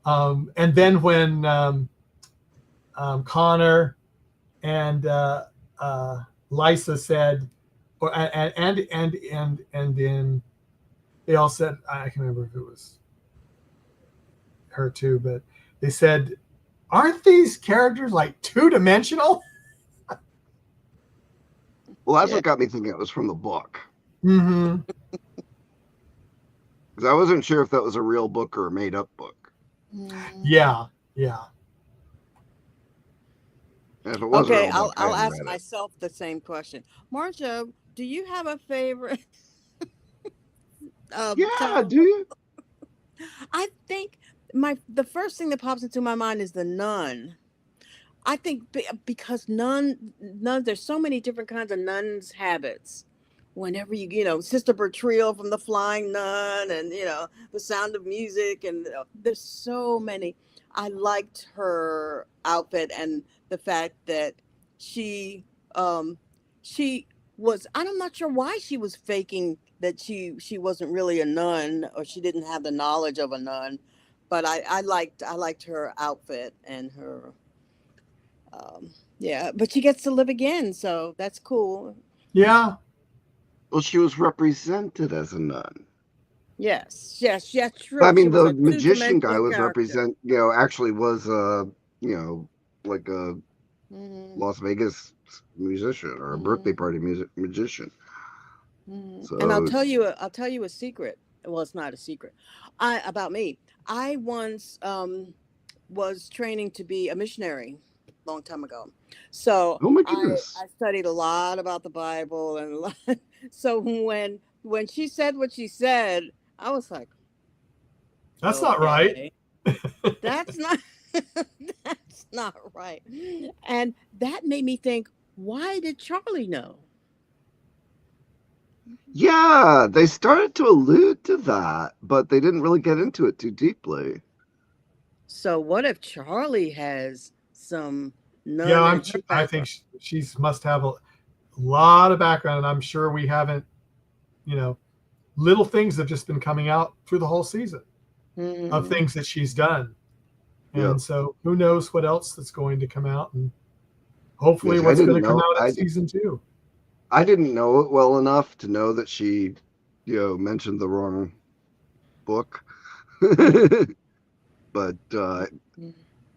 And then when Connor and Lysa said, and then they all said, I can't remember if it was her too, but they said, aren't these characters like two-dimensional? Well, that's what got me thinking it was from the book. Mm-hmm. Because I wasn't sure if that was a real book or a made-up book. Yeah. And if it was Okay, a real book, I'll ask myself the same question. Marcia, do you have a favorite? Yeah, do you? I think the first thing that pops into my mind is the nun. I think because nuns, there's so many different kinds of nuns' habits. Whenever Sister Bertrille from the Flying Nun, and The Sound of Music, and there's so many. I liked her outfit and the fact that she was. I'm not sure why she was faking that she wasn't really a nun, or she didn't have the knowledge of a nun, but I liked her outfit and her. But she gets to live again, so that's cool. Yeah. Well, she was represented as a nun. Yes, true. I mean, She was the a magician guy was character. actually was like a Las Vegas musician or a birthday party magician. So, and I'll tell you a secret. Well, it's not a secret. About me. I once was training to be a missionary a long time ago. So oh my goodness. I studied a lot about the Bible, and so when she said what she said, I was like, that's not right. That's not That's not right. And that made me think, why did Charlie know? Yeah, they started to allude to that, but they didn't really get into it too deeply. So what if Charlie has some Yeah, none in her I think background? she's must have a lot of background, and I'm sure we haven't, you know, little things have just been coming out through the whole season of Mm. things that she's done. Yeah. And so who knows what else that's going to come out, and hopefully Yes, I what's didn't going to come know. out in season 2. I didn't know it well enough to know that she, mentioned the wrong book. But Mm.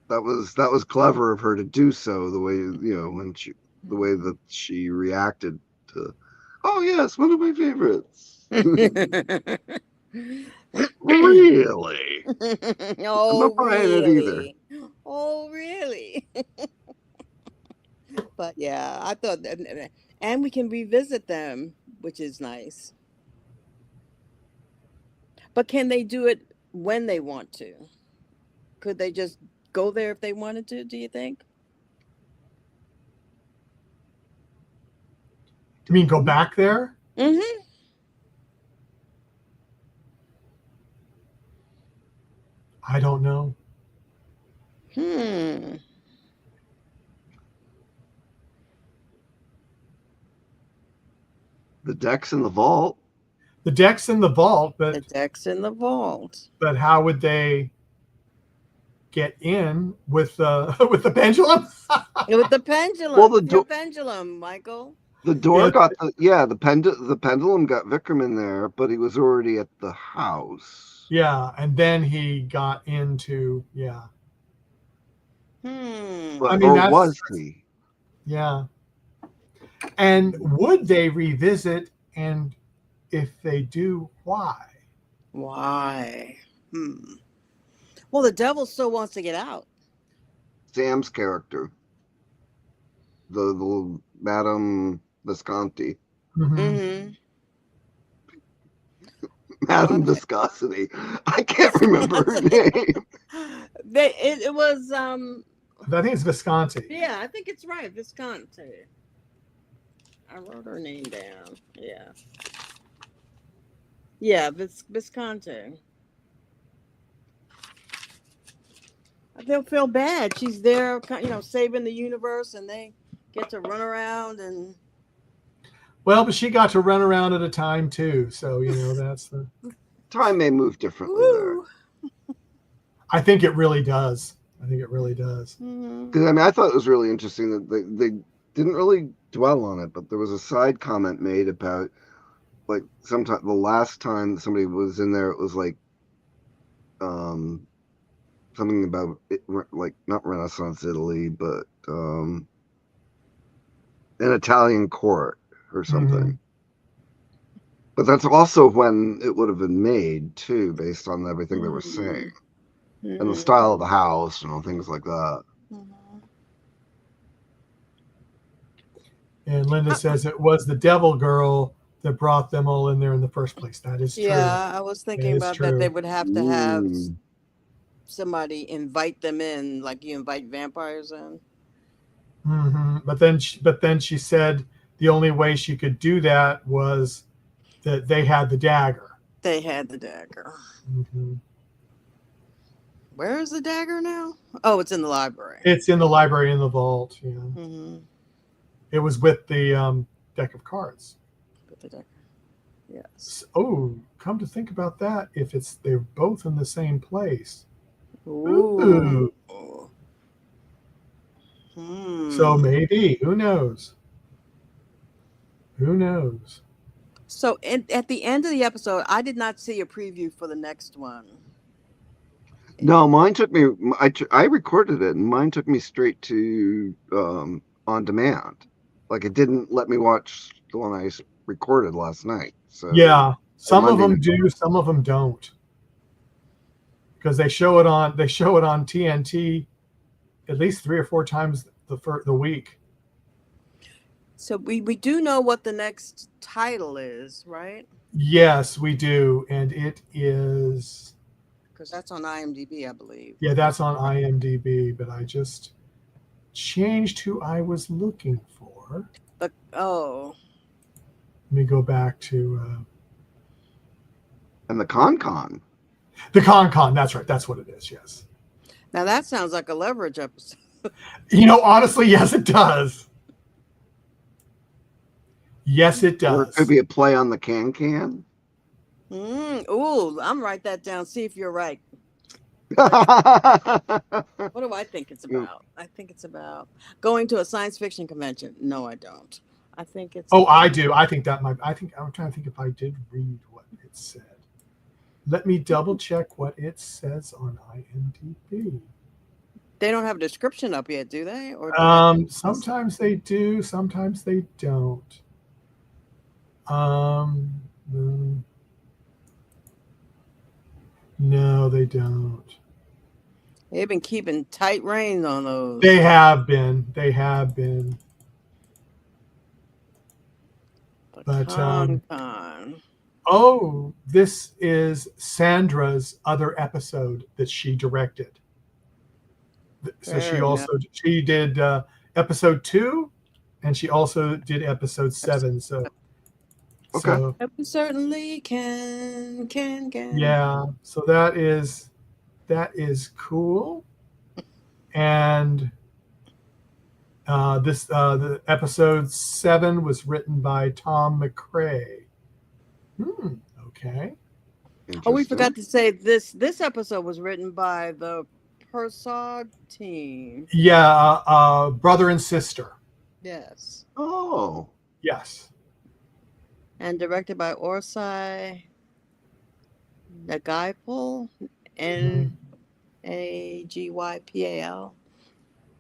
that was clever of her to do so. The way the way Mm. that she reacted to. Oh yes, one of my favorites. Really? I'm not Oh, buying it either. really? Oh, really? But yeah, I thought that, and we can revisit them, which is nice. But can they do it when they want to? Could they just go there if they wanted to, do you think? You mean go back there? Mm-hmm. I don't know. Hmm. The deck's in the vault. The deck's in the vault, The deck's in the vault. but how would they get in with the with the pendulum? With the Well, pendulum, the with your do- pendulum, Michael. the door Yeah, got the pendulum got Vikram in there, but he was already at the house. yeah, and then he got into I Hmm. mean Or that's was he? yeah. And would they revisit, and if they do, why? Why? Hmm. Well, the devil still wants to get out. Sam's character, the Madame Visconti, Mm-hmm. Mm-hmm. Well, Madame Viscosity. I can't remember her name. it was I think it's Visconti. yeah, I think it's right, Visconti. I wrote her name down. Yeah. Yeah, Visconti. They'll feel bad. She's there, saving the universe, and they get to run around and. Well, but she got to run around at a time too, so that's the. Time may move differently there. Woo. I think it really does. I think it really does. Mm-hmm. Because I thought it was really interesting that they didn't really dwell on it, but there was a side comment made about like sometime the last time somebody was in there, it was like something about it, like not Renaissance Italy, but an Italian court or something. Mm-hmm. But that's also when it would have been made too, based on everything they were saying Mm-hmm. and the style of the house, things like that. Mm-hmm. And Linda says it was the devil girl that brought them all in there in the first place. That is true. Yeah, I was thinking It is about that. They true. would have to have somebody invite them in, like you invite vampires in. Mm-hmm. But then she said the only way she could do that was that they had the dagger. They had the dagger. Mm-hmm. Where is the dagger now? Oh, it's in the library. It's in the library in the vault. Yeah. Mm-hmm. It was with the deck of cards. With the dagger. Yes. Oh, come to think about that, if they're both in the same place. Ooh. Ooh. Hmm. So maybe, who knows? Who knows? So at the end of the episode, I did not see a preview for the next one. No, mine took me. I recorded it, and mine took me straight to on demand. Like it didn't let me watch the one I recorded last night. So Yeah, some of them night. do, some of them don't, because they show it on TNT at least 3 or 4 times the week. So we do know what the next title is, right? Yes, we do, and it is because that's on IMDb, I believe. Yeah, that's on IMDb, but I just changed who I was looking for. But Let me go back to And the Con. the Con. That's right. That's what it is. Yes. now that sounds like a Leverage episode. Honestly, yes, it does. Yes, it Or it does. could be a play on the Can. Ooh, I'm write that down. See if you're right. What do I think it's about? I think it's about going to a science fiction convention. No, I don't. I think it's. Oh, I do. I think that might. I'm trying to think if I did read what it said. Let me double check what it says on IMDb. They don't have a description up yet, do they? Or sometimes they do, sometimes they don't. No, they don't. They've been keeping tight reins on those. They have been. They have been. But Con. oh, this is Sandra's other episode that she directed. So she did episode 2, and she also did episode 7. So okay, so, we certainly can. Yeah, so that is cool, and the episode 7 was written by Tom McCrae. Okay. Oh, we forgot to say this episode was written by the Persod team. Yeah, brother and sister. Yes. Oh. Yes. And directed by Orsai Nagaypal, Nagypal.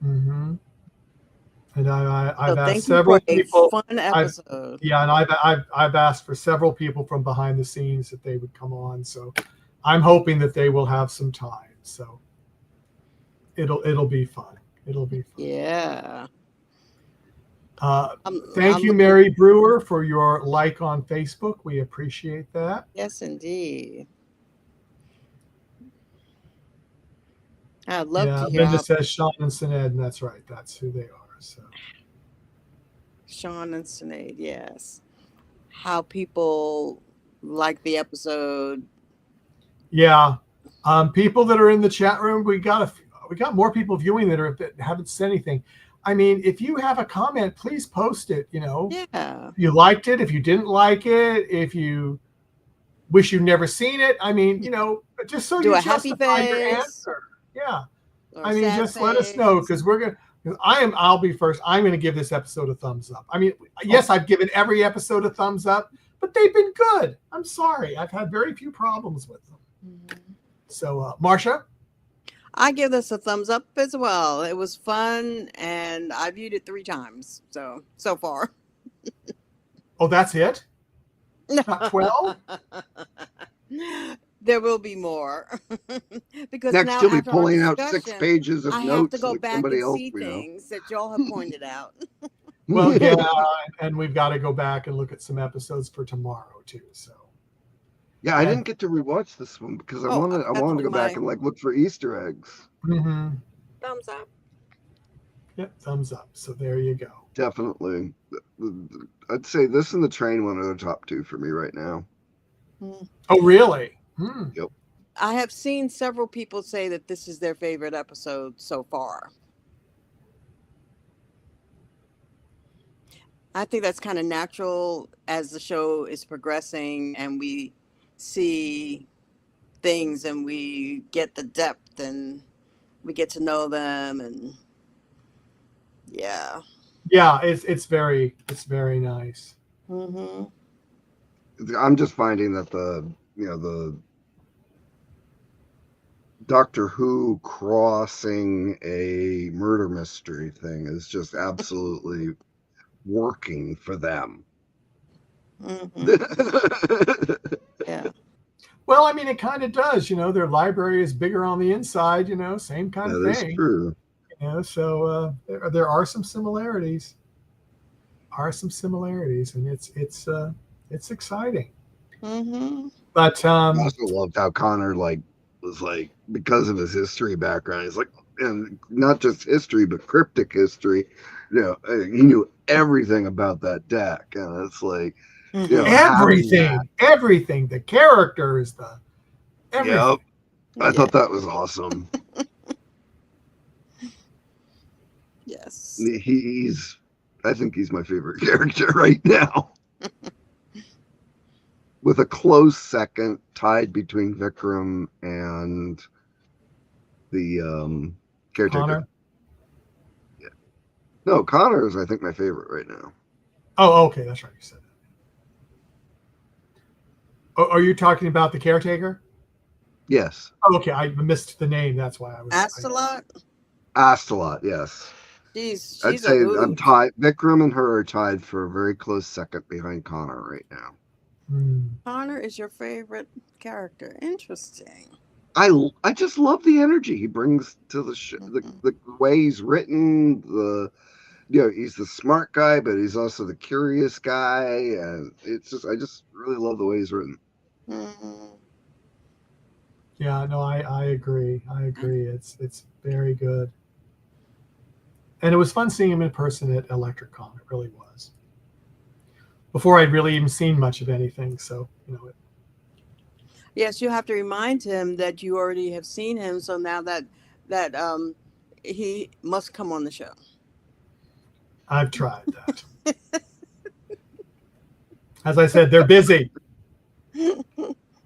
Mm-hmm. And I've So asked several people. Fun episode. And I've asked for several people from behind the scenes that they would come on. So I'm hoping that they will have some time. So it'll be fun. It'll be fun. Yeah. Thank you, Mary Brewer, for your like on Facebook. We appreciate that. Yes, indeed. I'd love to hear. Linda says Sean and Sinead, and that's right. That's who they are. So Sean and Sinead, yes. How people like the episode. Yeah. People that are in the chat room, we got more people viewing that haven't said anything. I mean, if you have a comment, please post it. Yeah. If you liked it, if you didn't like it, if you wish you'd never seen it. I mean, just so you justify your answer. Yeah. I mean, just let us know, because I'll be first. I'm going to give this episode a thumbs up. I mean, yes, I've given every episode a thumbs up, but they've been good. I'm sorry. I've had very few problems with them. Mm-hmm. So, Marcia? I give this a thumbs up as well. It was fun, and I viewed it 3 times so far. Oh, that's it? Not 12? There will be more. Because next now you'll be pulling out 6 pages of I notes. have to go like back somebody and else, see things that y'all have pointed out. Well, yeah, and we've got to go back and look at some episodes for tomorrow too. So. Yeah, I didn't get to rewatch this one because I wanted to go back and look for Easter eggs. Mm-hmm. Thumbs up. Yep, thumbs up. So there you go. Definitely. I'd say this and The Train one are the top 2 for me right now. Oh, really? Yep. I have seen several people say that this is their favorite episode so far. I think that's kind of natural as the show is progressing and we see things and we get the depth and we get to know them, and yeah, it's very nice. Mm-hmm. I'm just finding that the Doctor Who crossing a murder mystery thing is just absolutely working for them. Mm-hmm. Yeah. Well, I mean, it kind of does. Their library is bigger on the inside. Same kind of thing. That is true. So there are some similarities. And it's exciting. Mm-hmm. But I also loved how Connor was like, because of his history background, he's like, and not just history, but cryptic history. He knew everything about that deck, and it's like, everything, the characters, the everything. Yep. I thought that was awesome. Yes. I think he's my favorite character right now. With a close second tied between Vikram and the caretaker. Connor? Yeah. No, Connor is, I think, my favorite right now. Oh, okay. That's right. You said that. Oh, are you talking about the caretaker? Yes. Oh, okay. I missed the name. That's why I was. Astolat? Astolat, yes. She's I'd say a I'm tied. Vikram and her are tied for a very close second behind Connor right now. Connor is your favorite character. Interesting. I just love the energy he brings to the show. The way he's written, he's the smart guy, but he's also the curious guy, and I just really love the way he's written. Yeah, no, I agree. It's very good. And it was fun seeing him in person at ElectricCon. It really was. Before I'd really even seen much of anything, so Yes, you have to remind him that you already have seen him. So now that he must come on the show. I've tried that. As I said, they're busy.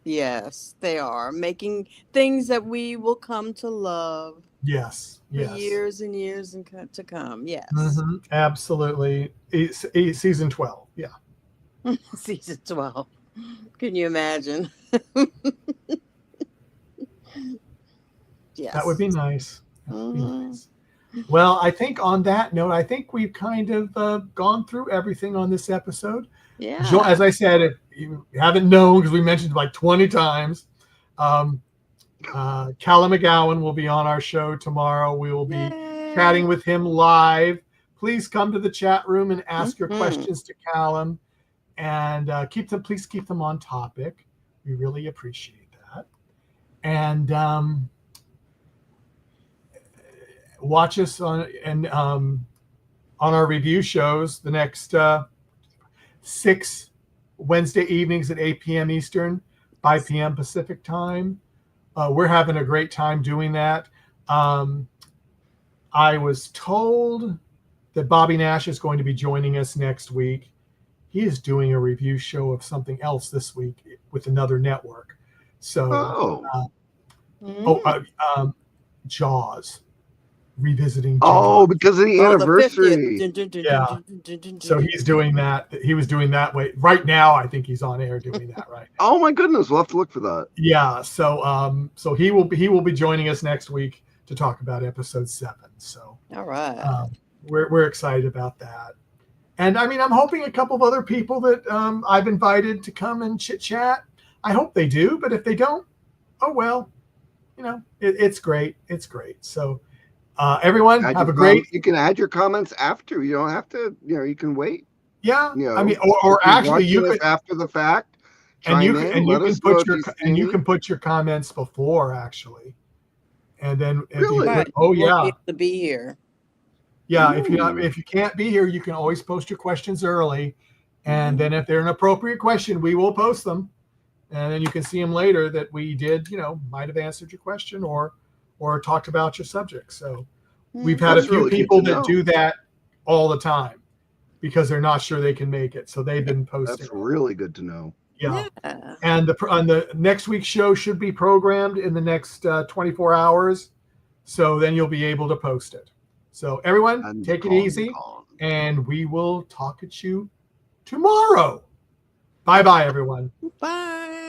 Yes, they are making things that we will come to love. Yes. For years and years to come. Yes. Absolutely. Season 12. Yeah. Season 12. Can you imagine? Yes. That would be nice. Well, I think on that note, I think we've kind of gone through everything on this episode. Yeah. As I said, if you haven't known, because we mentioned it like 20 times, Callum McGowan will be on our show tomorrow. We will be chatting with him live. Please come to the chat room and ask your questions to Callum, and please keep them on topic. We really appreciate that. And watch us on our review shows the next 6 Wednesday evenings at 8 p.m. Eastern, 5 p.m. Pacific time. We're having a great time doing that. I was told that Bobby Nash is going to be joining us next week. He is doing a review show of something else this week with another network. So, Jaws. Revisiting Jaws. Oh, because of the anniversary. Yeah. So he's doing that. He was doing that way. Right now, I think he's on air doing that right now. Oh my goodness, we'll have to look for that. Yeah. So he will be joining us next week to talk about episode 7. So all right. We're excited about that. And I mean, I'm hoping a couple of other people that I've invited to come and chit chat. I hope they do, but if they don't, oh well. It's great. It's great. So everyone have a great. You can add your comments after. You don't have to. You can wait. Yeah. I mean, or actually, you could after the fact. And you can put your comments before actually, and then We'll to be here. Yeah, if you can't be here, you can always post your questions early, and then if they're an appropriate question, we will post them, and then you can see them later that we did, might have answered your question or talked about your subject. So we've had a few people that do that all the time because they're not sure they can make it, so they've been posting. That's really good to know. Yeah. And the next week's show should be programmed in the next 24 hours, so then you'll be able to post it. So everyone, take it easy, and we will talk at you tomorrow. Bye-bye, everyone. Bye.